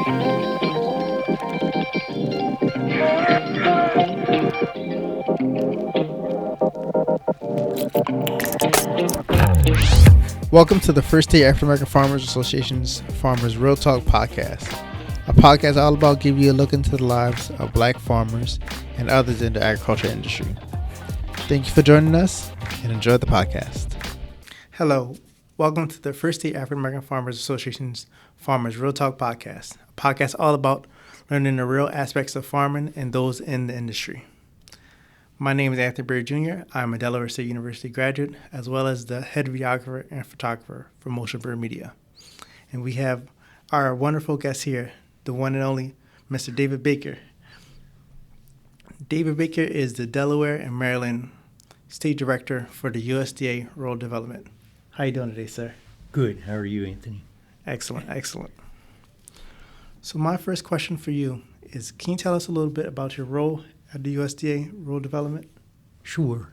Welcome to the First Day African American Farmers Association's Farmers Real Talk podcast, a podcast all about giving you a look into the lives of black farmers and others in the agriculture industry. Thank you for joining us and enjoy the podcast. Hello, welcome to the First Day African American Farmers Association's Farmers Real Talk podcast, a podcast all about learning the real aspects of farming and those in the industry. My name is Anthony Berry Jr. I'm a Delaware State University graduate, as well as the head videographer and photographer for Motion Bird Media. And we have our wonderful guest here, the one and only Mr. David Baker. David Baker is the Delaware and Maryland State Director for the USDA Rural Development. How are you doing today, sir? Good. How are you, Anthony? Excellent, excellent. So my first question for you is, can you tell us a little bit about your role at the USDA Rural Development? Sure.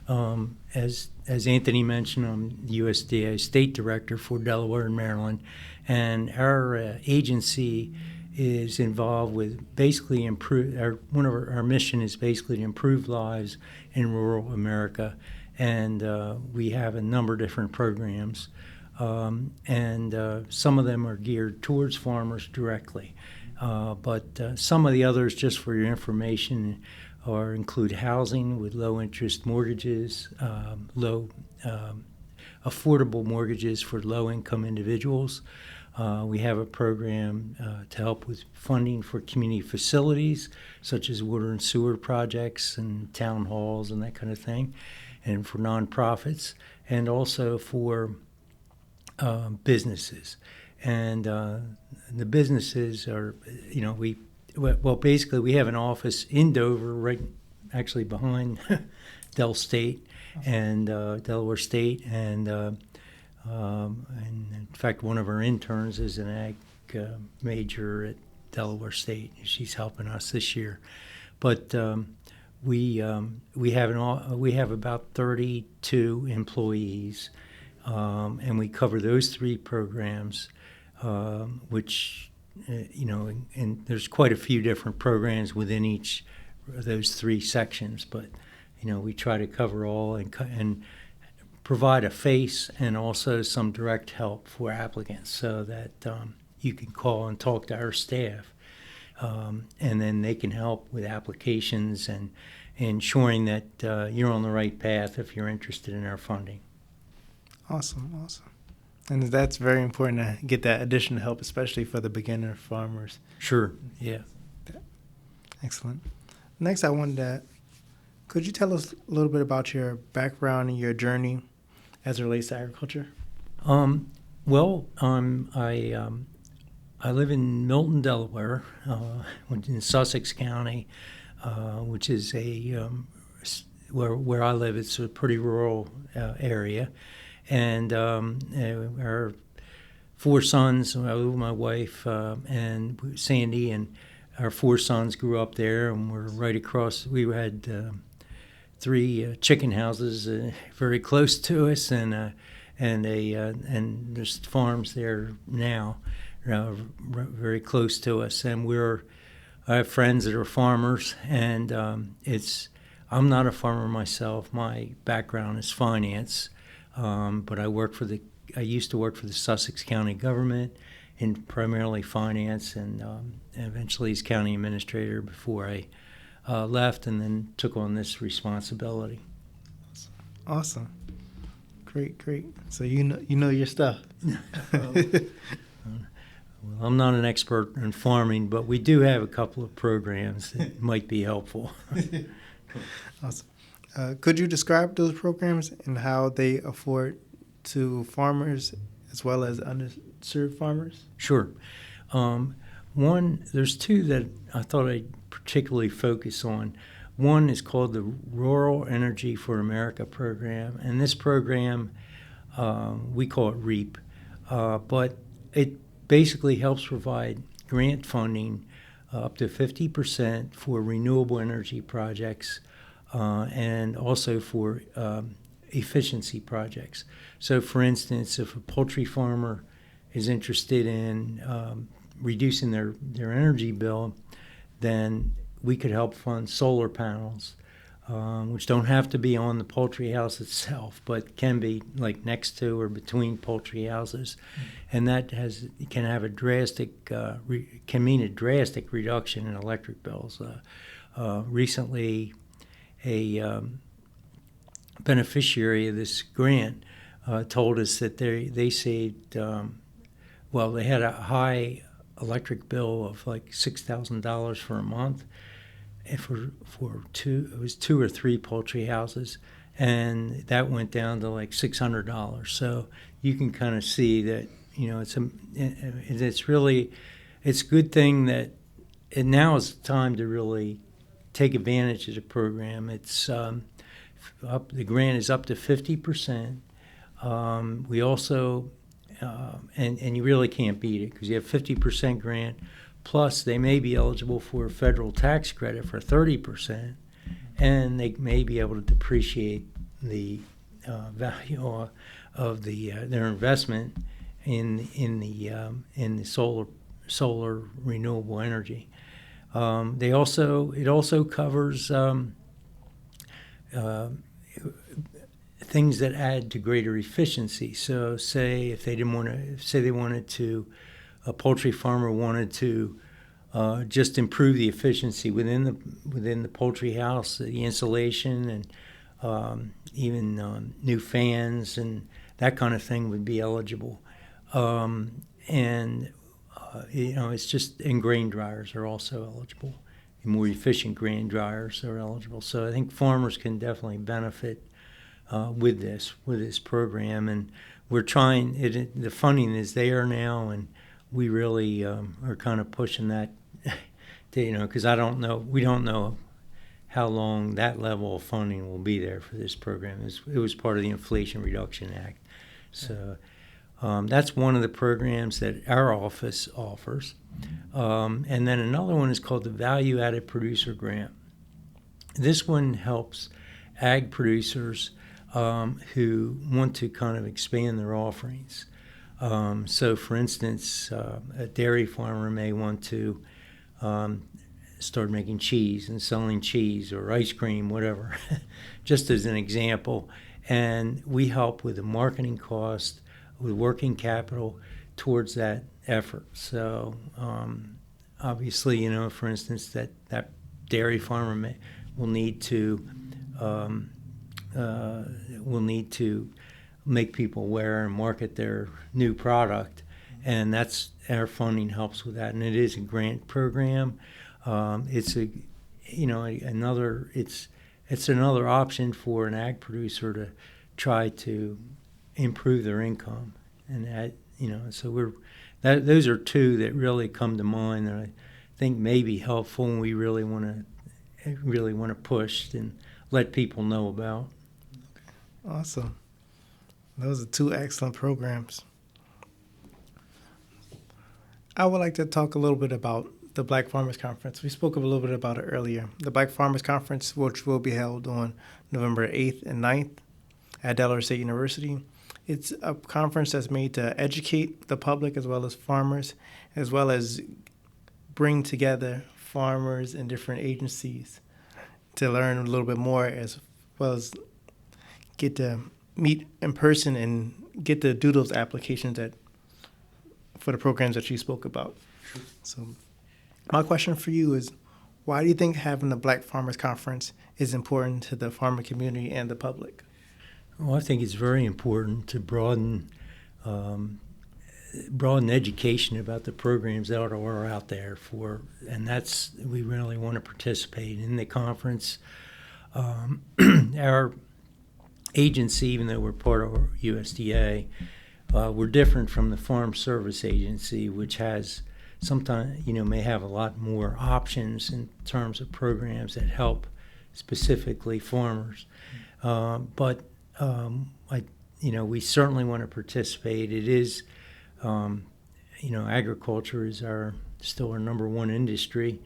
As Anthony mentioned, I'm the USDA State Director for Delaware and Maryland, and our agency is involved with basically one of our mission is basically to improve lives in rural America, and we have a number of different programs, and some of them are geared towards farmers directly. But some of the others, just for your information, include housing with low-interest mortgages, affordable mortgages for low-income individuals. We have a program to help with funding for community facilities, such as water and sewer projects and town halls and that kind of thing, and for nonprofits, and also for businesses. And the businesses are, basically we have an office in Dover, right actually behind Del State and Delaware State, and in fact one of our interns is an ag major at Delaware State. She's helping us this year. But we have about 32 employees, and we cover those three programs. Which, and there's quite a few different programs within each of those three sections, but, we try to cover all and provide a face and also some direct help for applicants so that you can call and talk to our staff, and then they can help with applications and ensuring that you're on the right path if you're interested in our funding. Awesome. And that's very important to get that additional help, especially for the beginner farmers. Sure, yeah. Excellent. Next, could you tell us a little bit about your background and your journey as it relates to agriculture? I live in Milton, Delaware, in Sussex County, which is where I live. It's a pretty rural area. And our four sons, my wife and Sandy, and our four sons grew up there, and we're right across. We had three chicken houses very close to us, and there's farms there now, very close to us. And I have friends that are farmers, and I'm not a farmer myself. My background is finance. But I used to work for the Sussex County government in primarily finance, and eventually as county administrator before I left, and then took on this responsibility. Awesome. Great. So you know your stuff. Well, I'm not an expert in farming, but we do have a couple of programs that might be helpful. Awesome. Could you describe those programs and how they afford to farmers as well as underserved farmers? Sure. There's two that I thought I'd particularly focus on. One is called the Rural Energy for America program, and this program, we call it REAP, but it basically helps provide grant funding up to 50% for renewable energy projects, and also for efficiency projects. So, for instance, if a poultry farmer is interested in reducing their energy bill, then we could help fund solar panels, which don't have to be on the poultry house itself, but can be like next to or between poultry houses, and that can have a drastic can mean a drastic reduction in electric bills. Recently, a beneficiary of this grant told us that they saved. They had a high electric bill of like $6,000 for a month, and for two or three poultry houses, and that went down to like $600. So you can kind of see that it's a good thing that now is the time to really take advantage of the program. It's the grant is up to 50%. We also and you really can't beat it because you have 50% grant, plus they may be eligible for a federal tax credit for 30%, and they may be able to depreciate the value of their investment in the solar renewable energy. It also covers things that add to greater efficiency. So, say if a poultry farmer wanted to just improve the efficiency within the poultry house, the insulation, and even new fans and that kind of thing would be eligible. It's just, and grain dryers are also eligible. More efficient grain dryers are eligible. So I think farmers can definitely benefit with this program, and we're trying. The funding is there now, and we really are kind of pushing that. Because we don't know how long that level of funding will be there for this program. It was part of the Inflation Reduction Act, so that's one of the programs that our office offers. And then another one is called the Value Added Producer Grant. This one helps ag producers who want to kind of expand their offerings. So, for instance, a dairy farmer may want to start making cheese and selling cheese or ice cream, whatever, just as an example. And we help with the marketing cost, with working capital towards that effort. So, obviously, for instance, that dairy farmer will need to make people aware and market their new product, and that's our funding helps with that. And it is a grant program. It's another option for an ag producer to try to improve their income, and so those are two that really come to mind that I think may be helpful, and we really want to push and let people know about. Awesome. Those are two excellent programs. I would like to talk a little bit about the Black Farmers Conference. We spoke a little bit about it earlier. The Black Farmers Conference, which will be held on November 8th and 9th at Delaware State University. It's a conference that's made to educate the public as well as farmers, as well as bring together farmers and different agencies to learn a little bit more, as well as get to meet in person and get to do those applications for the programs that you spoke about. So my question for you is, why do you think having the Black Farmers Conference is important to the farmer community and the public? Well, I think it's very important to broaden education about the programs that are out there and we really want to participate in the conference. Our agency, even though we're part of USDA, we're different from the Farm Service Agency, which has sometimes, may have a lot more options in terms of programs that help specifically farmers. But we certainly want to participate. It is, agriculture is still our number one industry,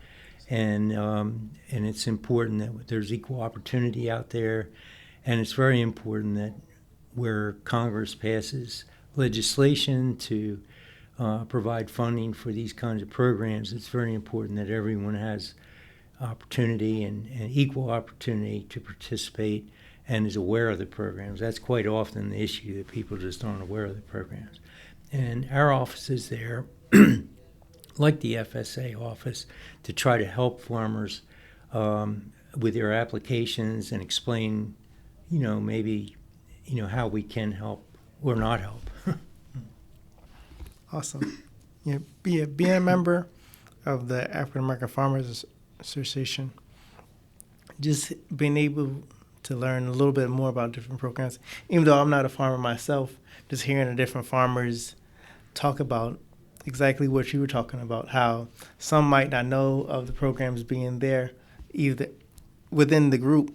and it's important that there's equal opportunity out there, and it's very important that where Congress passes legislation to provide funding for these kinds of programs, it's very important that everyone has opportunity and equal opportunity to participate and is aware of the programs. That's quite often the issue, that people just aren't aware of the programs. And our office is there, like the FSA office, to try to help farmers with their applications and explain, maybe, how we can help or not help. Awesome. Being a member of the African American Farmers Association, just being able to learn a little bit more about different programs. Even though I'm not a farmer myself, just hearing the different farmers talk about exactly what you were talking about, how some might not know of the programs being there, either within the group.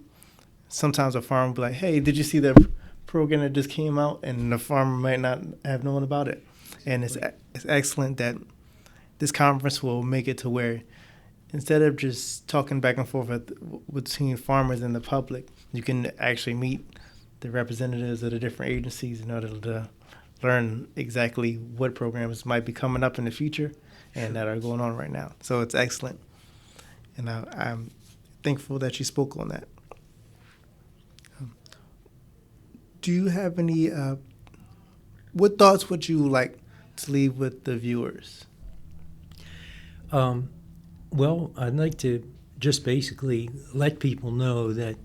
Sometimes a farmer will be like, hey, did you see the program that just came out? And the farmer might not have known about it. And it's excellent that this conference will make it to where instead of just talking back and forth between farmers and the public, you can actually meet the representatives of the different agencies in order to learn exactly what programs might be coming up in the future and that are going on right now. So it's excellent. And I'm thankful that you spoke on that. Do you have any, what thoughts would you like to leave with the viewers? Well, I'd like to just basically let people know that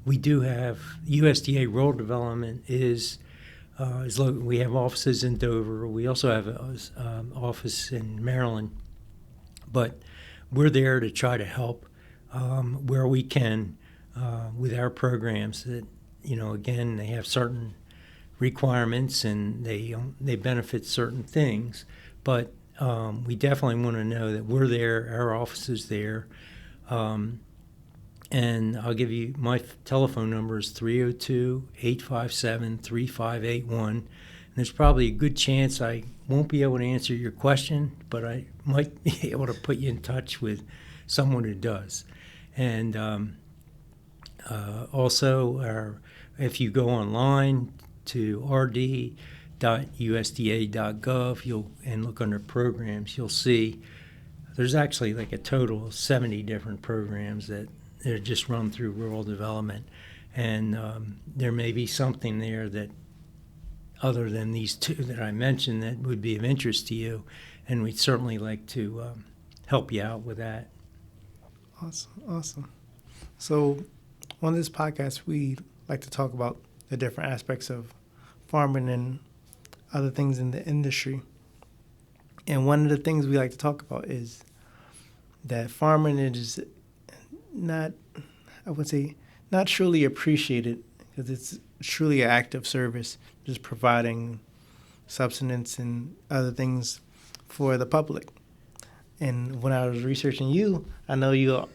we do have USDA Rural Development we have offices in Dover. We also have an office in Maryland, but we're there to try to help where we can with our programs. That again, they have certain requirements and they benefit certain things, but we definitely want to know that we're there. Our office is there. And I'll give you my telephone number is 302-857-3581. And there's probably a good chance I won't be able to answer your question, but I might be able to put you in touch with someone who does. And also, if you go online to rd.usda.gov and look under programs, you'll see there's actually like a total of 70 different programs that they're just run through rural development. And there may be something there that, other than these two that I mentioned, that would be of interest to you. And we'd certainly like to help you out with that. Awesome. So on this podcast, we like to talk about the different aspects of farming and other things in the industry. And one of the things we like to talk about is that farming is not truly appreciated, because it's truly an act of service, just providing subsistence and other things for the public. And when I was researching you, I know you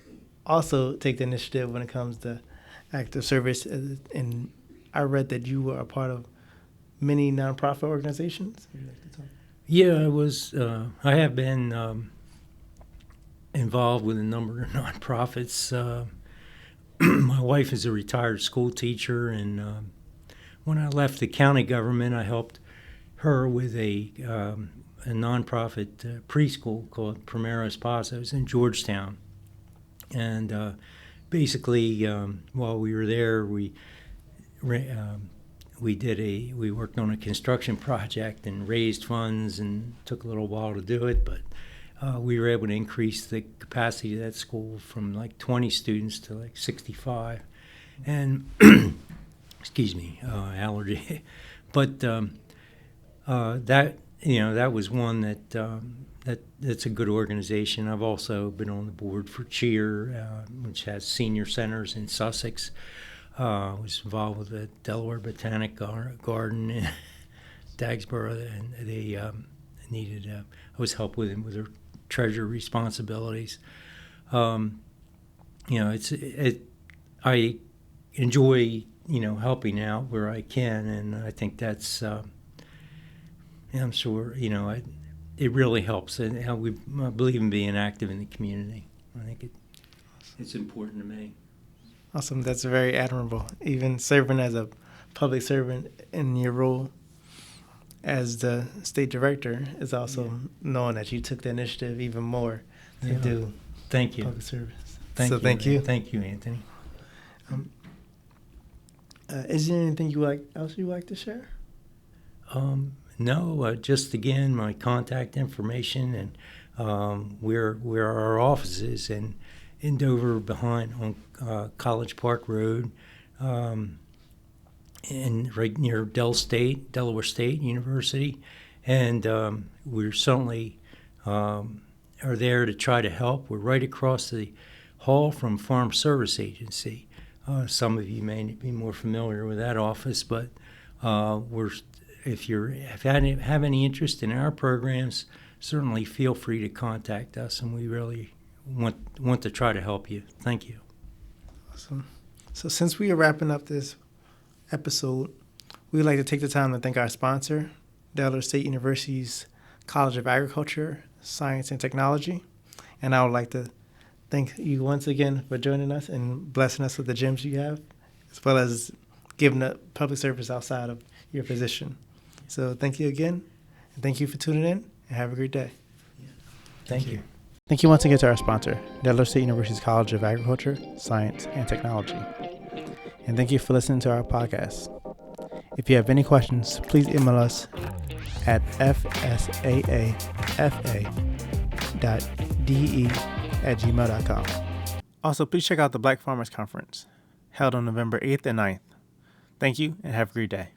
also take the initiative when it comes to act of service, and I read that you were a part of many nonprofit organizations. Would you like to talk? Yeah, I have been involved with a number of nonprofits. My wife is a retired school teacher, and when I left the county government, I helped her with a nonprofit preschool called Primeros Pasos in Georgetown. And basically, while we were there, we worked on a construction project and raised funds, and took a little while to do it, but we were able to increase the capacity of that school from like 20 students to like 65. And excuse me, allergy. But that was one that's a good organization. I've also been on the board for Cheer, which has senior centers in Sussex. I was involved with the Delaware Botanic Garden in Dagsboro, and they needed. I was helped with them with their treasurer responsibilities. I enjoy helping out where I can, and I think that's. I'm sure it really helps, and I believe in being active in the community. I think it's important to me. Awesome. That's very admirable. Even serving as a public servant in your role. as the state director, is also knowing that you took the initiative even more to do Thank you. public service. Thank you. Thank you. Thank you, Anthony. Is there anything else you'd like to share? No, just again, my contact information and where our office is in Dover behind on College Park Road, and right near Delaware State University. And we're certainly are there to try to help. We're right across the hall from Farm Service Agency. Some of you may be more familiar with that office, but if you have any interest in our programs, certainly feel free to contact us, and we really want to try to help you. Thank you. Awesome. So since we are wrapping up this episode, we'd like to take the time to thank our sponsor, Delaware State University's College of Agriculture, Science, and Technology. And I would like to thank you once again for joining us and blessing us with the gems you have, as well as giving up public service outside of your position. So thank you again, and thank you for tuning in, and have a great day. Thank you. Thank you once again to our sponsor, Delaware State University's College of Agriculture, Science, and Technology. And thank you for listening to our podcast. If you have any questions, please email us at fsaafa.de@gmail.com. Also, please check out the Black Farmers Conference, held on November 8th and 9th. Thank you, and have a great day.